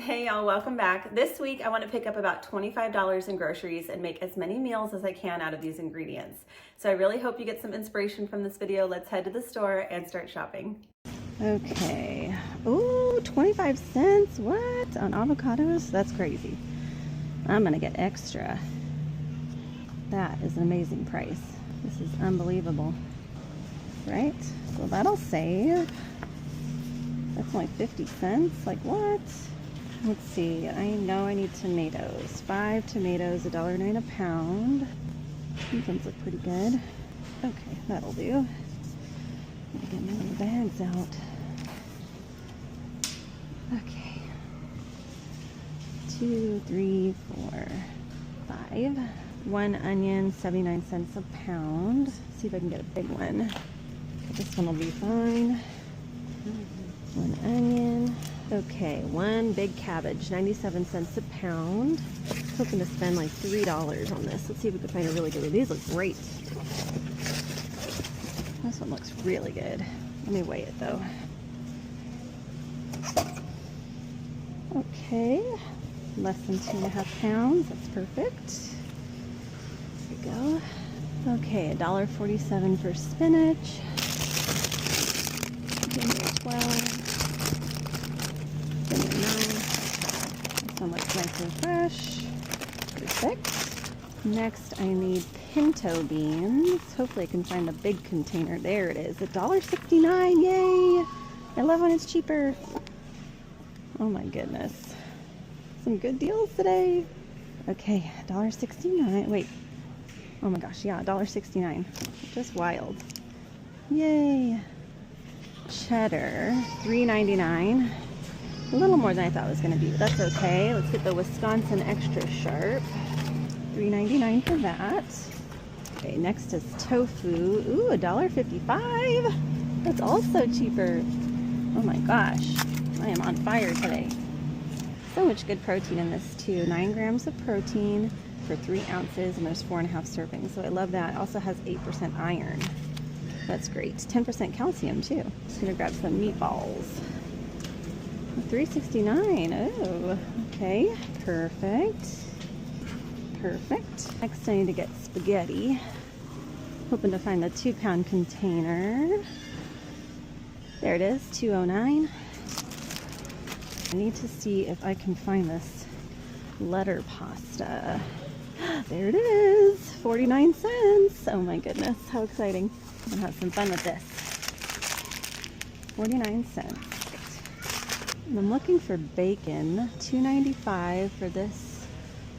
Hey y'all, welcome back. This week I want to pick up about $25 in groceries and make as many meals as I can out of these ingredients. So I really hope you get some inspiration from this video. Let's head to the store and start shopping. Okay. Ooh, 25 cents? What? On avocados? That's crazy. I'm gonna get extra. That is an amazing price. This is unbelievable. Right? So that'll save. That's only 50 cents? Like what? Let's see, I know I need tomatoes. 5 tomatoes, $1.09 a pound. These ones look pretty good. Okay, that'll do. I'll get my little bags out. Okay. 2, 3, 4, 5. 1 onion, 79 cents a pound. See if I can get a big one. This one will be fine. 1 onion. Okay, 1 big cabbage, 97 cents a pound. Hoping to spend like $3 on this. Let's see if we can find a really good one. These look great. This one looks really good. Let me weigh it though. Okay, less than 2.5 pounds. That's perfect. There we go. Okay, $1.47 for spinach. 12. This one looks nice and fresh. Perfect. Next, I need pinto beans. Hopefully I can find the big container. There it is. $1.69. Yay! I love when it's cheaper. Oh my goodness. Some good deals today. Okay, $1.69. Wait. Oh my gosh, yeah, $1.69. Just wild. Yay! Cheddar, $3.99. A little more than I thought it was going to be, but that's okay. Let's get the Wisconsin Extra Sharp. $3.99 for that. Okay, next is tofu. Ooh, $1.55. That's also cheaper. Oh my gosh, I am on fire today. So much good protein in this too. 9 grams of protein for 3 ounces, and there's 4.5 servings. So I love that. It also has 8% iron. That's great. 10% calcium too. Just gonna grab some meatballs. $3.69. Oh, okay. Perfect. Perfect. Next I need to get spaghetti. Hoping to find the 2-pound container. There it is, $2.09. I need to see if I can find this letter pasta. There it is, 49 cents. Oh my goodness, how exciting. I'm gonna have some fun with this. 49 cents. And I'm looking for bacon, $2.95 for this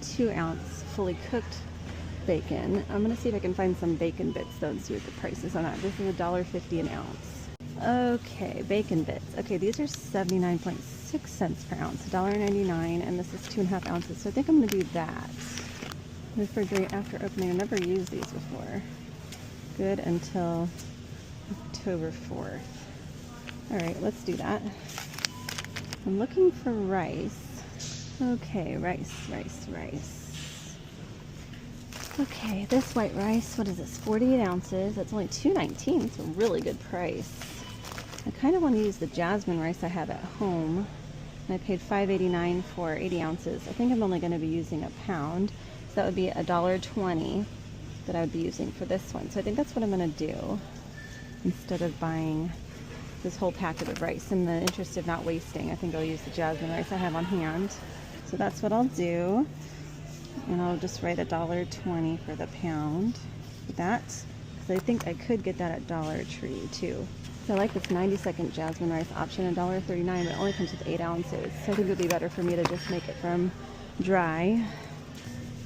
2-ounce fully cooked bacon. I'm gonna see if I can find some bacon bits though and see what the price is on that. This is $1.50 an ounce. Okay, bacon bits. Okay, these are 79.6 cents per ounce, $1.99, and this is 2.5 ounces. So I think I'm gonna do that. Refrigerate after opening. I've never used these before. Good until October 4th. All right, let's do that. I'm looking for rice. Okay, rice. Okay, this white rice, what is this, 48 ounces. That's only $2.19. It's a really good price. I kind of want to use the jasmine rice I have at home. And I paid $5.89 for 80 ounces. I think I'm only going to be using a pound. So that would be $1.20 that I would be using for this one. So I think that's what I'm going to do instead of buying this whole packet of rice. In the interest of not wasting, I think I'll use the jasmine rice I have on hand. So that's what I'll do. And I'll just write $1.20 for the pound for that, because I think I could get that at Dollar Tree too. So I like this 90-second jasmine rice option, $1.39, but it only comes with 8 ounces. So I think it would be better for me to just make it from dry.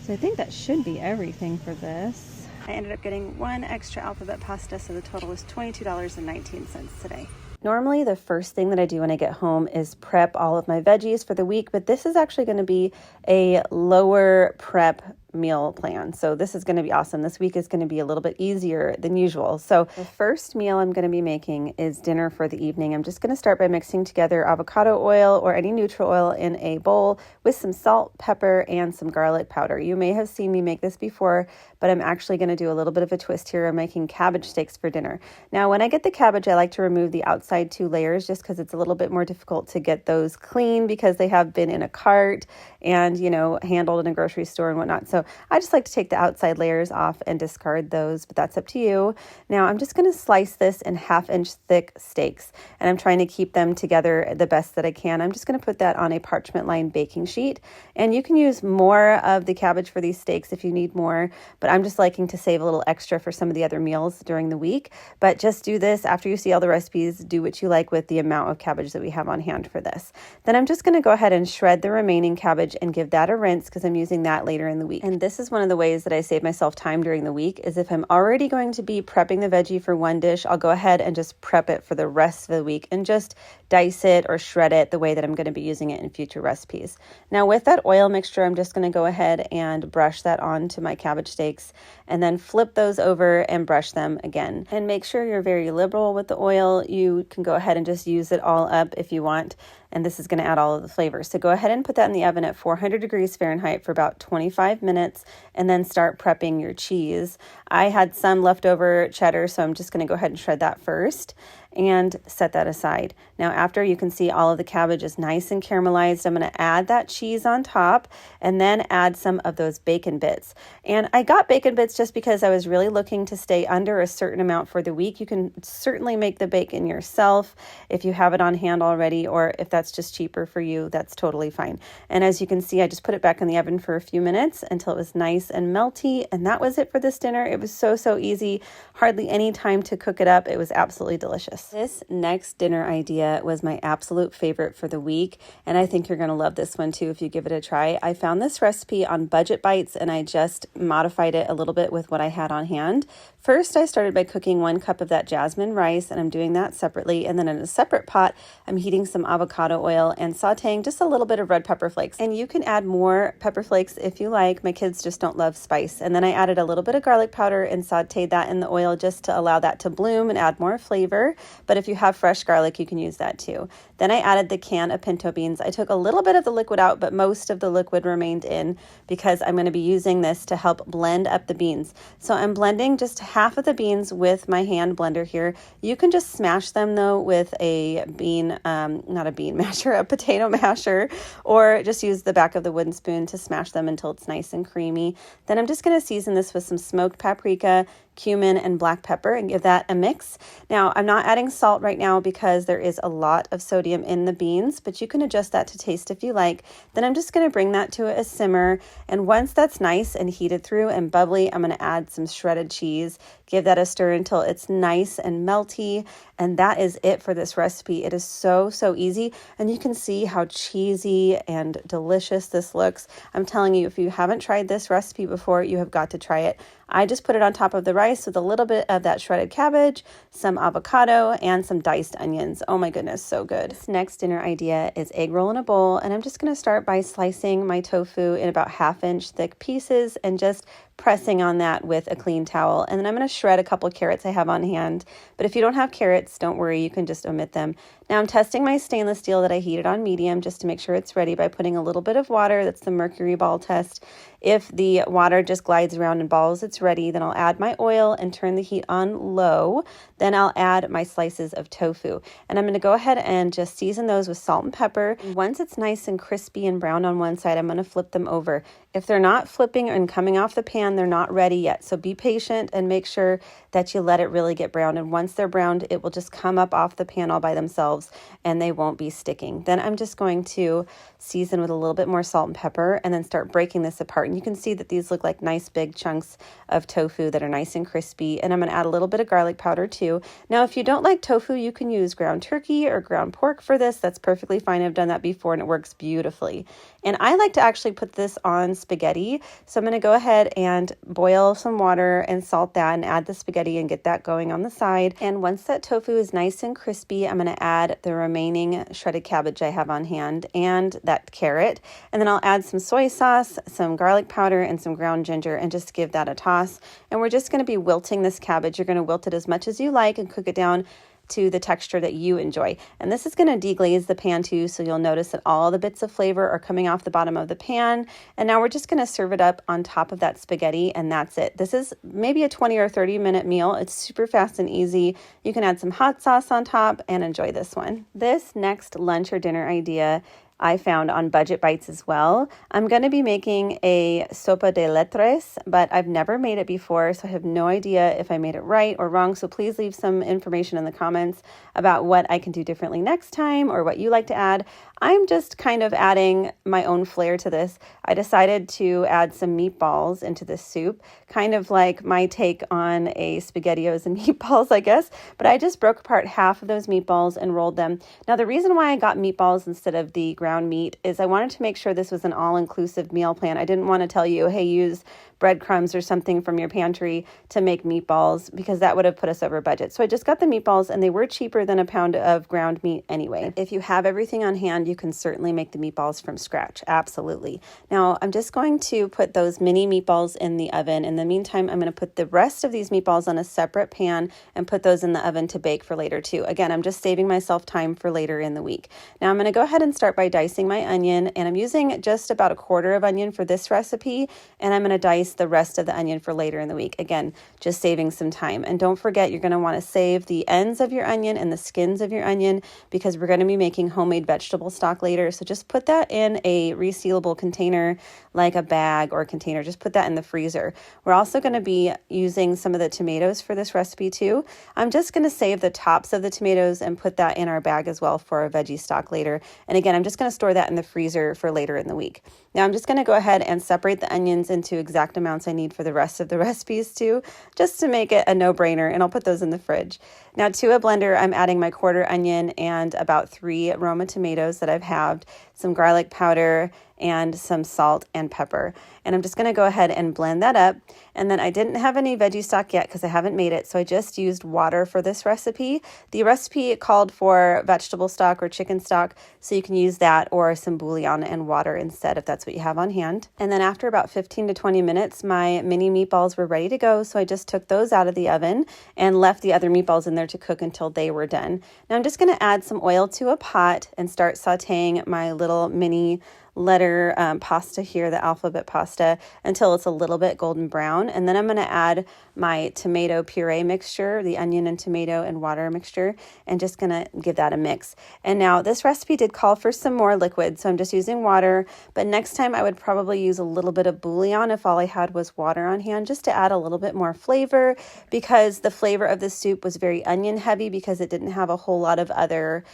So I think that should be everything for this. I ended up getting 1 extra alphabet pasta, so the total is $22.19 today. Normally, the first thing that I do when I get home is prep all of my veggies for the week, but this is actually going to be a lower prep meal plan. So this is going to be awesome. This week is going to be a little bit easier than usual. So the first meal I'm going to be making is dinner for the evening. I'm just going to start by mixing together avocado oil or any neutral oil in a bowl with some salt, pepper, and some garlic powder. You may have seen me make this before, but I'm actually going to do a little bit of a twist here. I'm making cabbage steaks for dinner. Now, when I get the cabbage, I like to remove the outside 2 layers just because it's a little bit more difficult to get those clean because they have been in a cart and, handled in a grocery store and whatnot. So I just like to take the outside layers off and discard those, but that's up to you. Now I'm just going to slice this in 1/2-inch thick steaks, and I'm trying to keep them together the best that I can. I'm just going to put that on a parchment lined baking sheet, and you can use more of the cabbage for these steaks if you need more, but I'm just liking to save a little extra for some of the other meals during the week. But just do this after you see all the recipes, do what you like with the amount of cabbage that we have on hand for this. Then I'm just going to go ahead and shred the remaining cabbage and give that a rinse because I'm using that later in the week. And this is one of the ways that I save myself time during the week is if I'm already going to be prepping the veggie for one dish, I'll go ahead and just prep it for the rest of the week and just dice it or shred it the way that I'm going to be using it in future recipes. Now with that oil mixture, I'm just going to go ahead and brush that onto my cabbage steaks and then flip those over and brush them again. And make sure you're very liberal with the oil. You can go ahead and just use it all up if you want. And this is going to add all of the flavors. So go ahead and put that in the oven at 400 degrees Fahrenheit for about 25 minutes and then start prepping your cheese. I had some leftover cheddar, so I'm just going to go ahead and shred that first and set that aside. Now after you can see all of the cabbage is nice and caramelized, I'm going to add that cheese on top and then add some of those bacon bits. And I got bacon bits just because I was really looking to stay under a certain amount for the week. You can certainly make the bacon yourself if you have it on hand already, or if that's just cheaper for you, that's totally fine. And as you can see, I just put it back in the oven for a few minutes until it was nice and melty. And that was it for this dinner. It was so easy, hardly any time to cook it up. It was absolutely delicious. This next dinner idea was my absolute favorite for the week, and I think you're going to love this one too if you give it a try. I found this recipe on Budget Bites, and I just modified it a little bit with what I had on hand. First, I started by cooking 1 cup of that jasmine rice, and I'm doing that separately. And then in a separate pot, I'm heating some avocado oil and sauteing just a little bit of red pepper flakes. And you can add more pepper flakes if you like. My kids just don't love spice. And then I added a little bit of garlic powder and sauteed that in the oil just to allow that to bloom and add more flavor. But if you have fresh garlic, you can use that too. Then I added the can of pinto beans. I took a little bit of the liquid out, but most of the liquid remained in because I'm going to be using this to help blend up the beans. So I'm blending just half of the beans with my hand blender here. You can just smash them though with a not a bean masher, a potato masher, or just use the back of the wooden spoon to smash them until it's nice and creamy. Then I'm just going to season this with some smoked paprika, cumin, and black pepper and give that a mix. Now, I'm not adding salt right now because there is a lot of sodium in the beans, but you can adjust that to taste if you like. Then I'm just going to bring that to a simmer. And once that's nice and heated through and bubbly, I'm going to add some shredded cheese, give that a stir until it's nice and melty. And that is it for this recipe. It is so easy. And you can see how cheesy and delicious this looks. I'm telling you, if you haven't tried this recipe before, you have got to try it. I just put it on top of the rice with a little bit of that shredded cabbage, some avocado, and some diced onions. Oh my goodness, so good. This next dinner idea is egg roll in a bowl, and I'm just going to start by slicing my tofu in about 1/2-inch thick pieces and just pressing on that with a clean towel. And then I'm going to shred a couple carrots I have on hand. But if you don't have carrots, don't worry, you can just omit them. Now I'm testing my stainless steel that I heated on medium just to make sure it's ready by putting a little bit of water. That's the mercury ball test. If the water just glides around in balls, it's ready. Then I'll add my oil and turn the heat on low. Then I'll add my slices of tofu. And I'm going to go ahead and just season those with salt and pepper. Once it's nice and crispy and brown on one side, I'm going to flip them over. If they're not flipping and coming off the pan, they're not ready yet. So be patient and make sure that you let it really get brown. And once they're browned, it will just come up off the pan all by themselves and they won't be sticking. Then I'm just going to season with a little bit more salt and pepper and then start breaking this apart. And you can see that these look like nice big chunks of tofu that are nice and crispy, and I'm going to add a little bit of garlic powder too. Now, if you don't like tofu, you can use ground turkey or ground pork for this. That's perfectly fine. I've done that before and it works beautifully. And I like to actually put this on spaghetti. So I'm going to go ahead and boil some water and salt that and add the spaghetti and get that going on the side. And once that tofu is nice and crispy, I'm going to add the remaining shredded cabbage I have on hand and that carrot. And then I'll add some soy sauce, some garlic powder, and some ground ginger and just give that a toss. And we're just going to be wilting this cabbage. You're going to wilt it as much as you like and cook it down to the texture that you enjoy. And this is going to deglaze the pan too, so you'll notice that all the bits of flavor are coming off the bottom of the pan. And now we're just going to serve it up on top of that spaghetti, and that's it. This is maybe a 20 or 30 minute meal. It's super fast and easy. You can add some hot sauce on top and enjoy this one. This next lunch or dinner idea I found on Budget Bites as well. I'm going to be making a sopa de letras, but I've never made it before, so I have no idea if I made it right or wrong. So please leave some information in the comments about what I can do differently next time or what you like to add. I'm just kind of adding my own flair to this. I decided to add some meatballs into this soup, kind of like my take on a SpaghettiOs and meatballs, I guess. But I just broke apart half of those meatballs and rolled them. Now, the reason why I got meatballs instead of the ground meat is I wanted to make sure this was an all-inclusive meal plan. I didn't want to tell you, hey, use breadcrumbs or something from your pantry to make meatballs, because that would have put us over budget. So I just got the meatballs, and they were cheaper than a pound of ground meat anyway. If you have everything on hand, you can certainly make the meatballs from scratch. Absolutely. Now I'm just going to put those mini meatballs in the oven. In the meantime, I'm going to put the rest of these meatballs on a separate pan and put those in the oven to bake for later too. Again, I'm just saving myself time for later in the week. Now I'm going to go ahead and start by dicing my onion, and I'm using just about a quarter of onion for this recipe, and I'm going to dice the rest of the onion for later in the week. Again, just saving some time. And don't forget, you're going to want to save the ends of your onion and the skins of your onion, because we're going to be making homemade vegetable stock later. So just put that in a resealable container, like a bag or container. Just put that in the freezer. We're also going to be using some of the tomatoes for this recipe too. I'm just going to save the tops of the tomatoes and put that in our bag as well for a veggie stock later. And again, I'm just going to store that in the freezer for later in the week. Now I'm just going to go ahead and separate the onions into exact amounts I need for the rest of the recipes too, just to make it a no-brainer, and I'll put those in the fridge. Now to a blender, I'm adding my quarter onion and about 3 Roma tomatoes that I've halved, some garlic powder, and some salt and pepper. And I'm just going to go ahead and blend that up. And then I didn't have any veggie stock yet because I haven't made it, so I just used water for this recipe. The recipe called for vegetable stock or chicken stock, so you can use that or some bouillon and water instead if that's what you have on hand. And then after about 15 to 20 minutes, my mini meatballs were ready to go, so I just took those out of the oven and left the other meatballs in there to cook until they were done. Now I'm just going to add some oil to a pot and start sauteing my little mini letter pasta here, the alphabet pasta, until it's a little bit golden brown. And then I'm going to add my tomato puree mixture, the onion and tomato and water mixture, and just going to give that a mix. And now this recipe did call for some more liquid, so I'm just using water, but next time I would probably use a little bit of bouillon if all I had was water on hand, just to add a little bit more flavor, because the flavor of the soup was very onion heavy because it didn't have a whole lot of other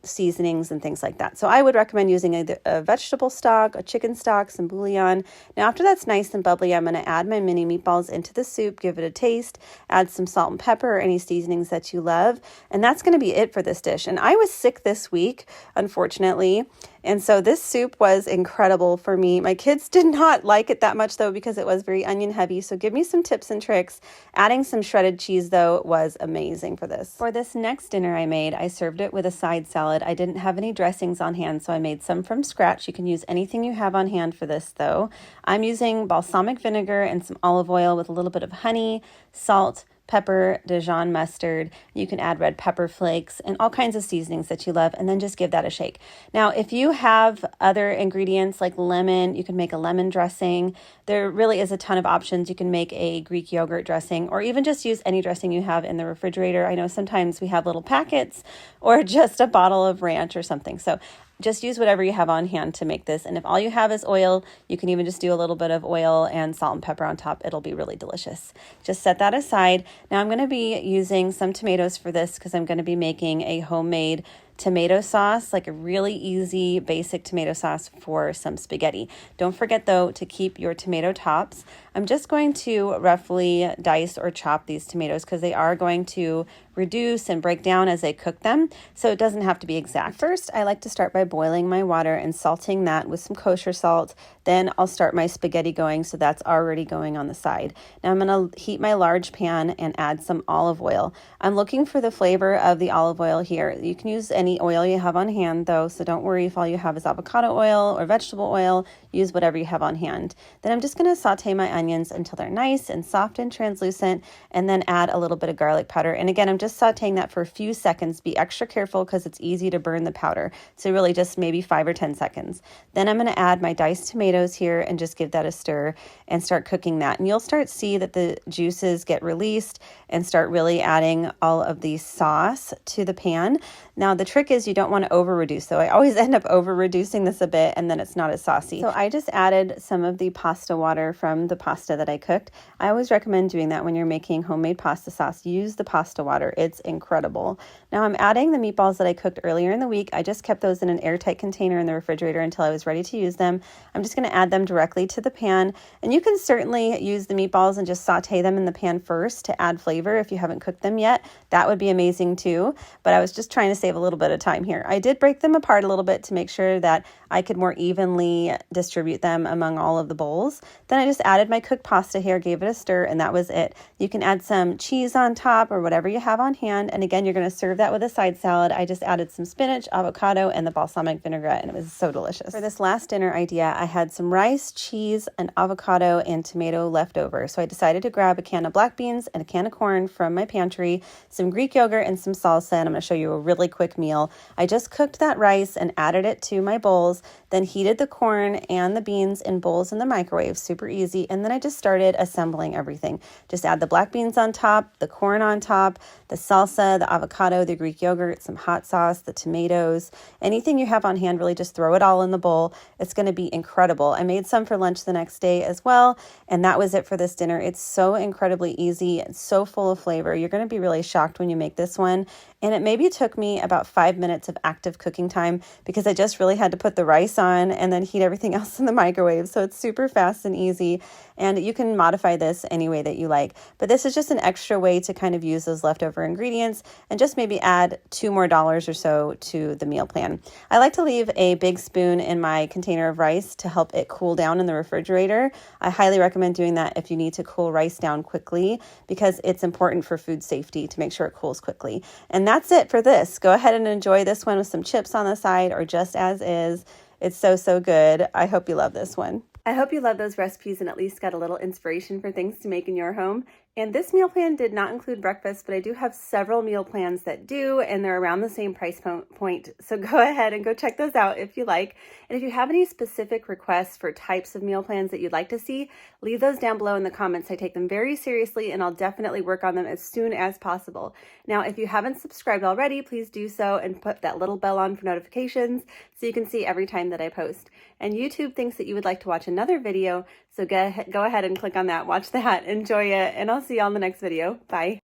seasonings and things like that. So I would recommend using a vegetable stock, a chicken stock, some bouillon. Now after that's nice and bubbly, I'm going to add my mini meatballs into the soup, give it a taste, add some salt and pepper or any seasonings that you love. And that's going to be it for this dish. And I was sick this week, unfortunately. And so this soup was incredible for me. My kids did not like it that much though, because it was very onion heavy. So give me some tips and tricks. Adding some shredded cheese though was amazing for this. For this next dinner I made, I served it with a side salad. I didn't have any dressings on hand, so I made some from scratch. You can use anything you have on hand for this though. I'm using balsamic vinegar and some olive oil with a little bit of honey, salt, pepper, Dijon mustard. You can add red pepper flakes and all kinds of seasonings that you love, and then just give that a shake. Now, if you have other ingredients like lemon, you can make a lemon dressing. There really is a ton of options. You can make a Greek yogurt dressing, or even just use any dressing you have in the refrigerator. I know sometimes we have little packets or just a bottle of ranch or something. So just use whatever you have on hand to make this. And if all you have is oil, you can even just do a little bit of oil and salt and pepper on top. It'll be really delicious. Just set that aside. Now I'm going to be using some tomatoes for this because I'm going to be making a homemade tomato sauce, like a really easy basic tomato sauce for some spaghetti. Don't forget though to keep your tomato tops. I'm just going to roughly dice or chop these tomatoes because they are going to reduce and break down as I cook them, so it doesn't have to be exact. First, I like to start by boiling my water and salting that with some kosher salt. Then I'll start my spaghetti going, so that's already going on the side. Now I'm going to heat my large pan and add some olive oil. I'm looking for the flavor of the olive oil here. You can use any oil you have on hand though, so don't worry if all you have is avocado oil or vegetable oil. Use whatever you have on hand. Then I'm just going to saute my onions until they're nice and soft and translucent, and then add a little bit of garlic powder. And again, I'm just sauteing that for a few seconds. Be extra careful because it's easy to burn the powder. So really just maybe 5 or 10 seconds. Then I'm going to add my diced tomatoes here and just give that a stir and start cooking that. And you'll start to see that the juices get released and start really adding all of the sauce to the pan. Now the trick is you don't want to over reduce. So I always end up over reducing this a bit and then it's not as saucy. So I just added some of the pasta water from the pasta that I cooked. I always recommend doing that when you're making homemade pasta sauce. Use the pasta water. It's incredible. Now I'm adding the meatballs that I cooked earlier in the week. I just kept those in an airtight container in the refrigerator until I was ready to use them. I'm just going to add them directly to the pan. And you can certainly use the meatballs and just saute them in the pan first to add flavor if you haven't cooked them yet. That would be amazing too. But I was just trying to save a little bit of time here. I did break them apart a little bit to make sure that I could more evenly distribute them among all of the bowls. Then I just added my cooked pasta here, gave it a stir, and that was it. You can add some cheese on top or whatever you have on hand. And again, you're going to serve that with a side salad. I just added some spinach, avocado, and the balsamic vinaigrette, and it was so delicious. For this last dinner idea, I had some rice, cheese, and avocado and tomato left over. So I decided to grab a can of black beans and a can of corn from my pantry, some Greek yogurt, and some salsa, and I'm going to show you a really quick meal. I just cooked that rice and added it to my bowls, then heated the corn and the beans in bowls in the microwave, super easy, and then I just started assembling everything. Just add the black beans on top, the corn on top, the salsa, the avocado, the Greek yogurt, some hot sauce, the tomatoes, anything you have on hand, really just throw it all in the bowl. It's going to be incredible. I made some for lunch the next day as well, and that was it for this dinner. It's so incredibly easy and so full of flavor. You're going to be really shocked when you make this one. And it maybe took me about 5 minutes of active cooking time because I just really had to put the rice on and then heat everything else in the microwave. So it's super fast and easy. And you can modify this any way that you like. But this is just an extra way to kind of use those leftover ingredients and just maybe add $2 more or so to the meal plan. I like to leave a big spoon in my container of rice to help it cool down in the refrigerator. I highly recommend doing that if you need to cool rice down quickly because it's important for food safety to make sure it cools quickly. And that's it for this. Go ahead and enjoy this one with some chips on the side or just as is. It's so, so good. I hope you love this one. I hope you love those recipes and at least got a little inspiration for things to make in your home. And this meal plan did not include breakfast, but I do have several meal plans that do, and they're around the same price point. So go ahead and go check those out if you like. And if you have any specific requests for types of meal plans that you'd like to see, leave those down below in the comments. I take them very seriously, and I'll definitely work on them as soon as possible. Now, if you haven't subscribed already, please do so and put that little bell on for notifications so you can see every time that I post. And YouTube thinks that you would like to watch another video, so go ahead and click on that, watch that, enjoy it, and I'll see you on the next video. Bye.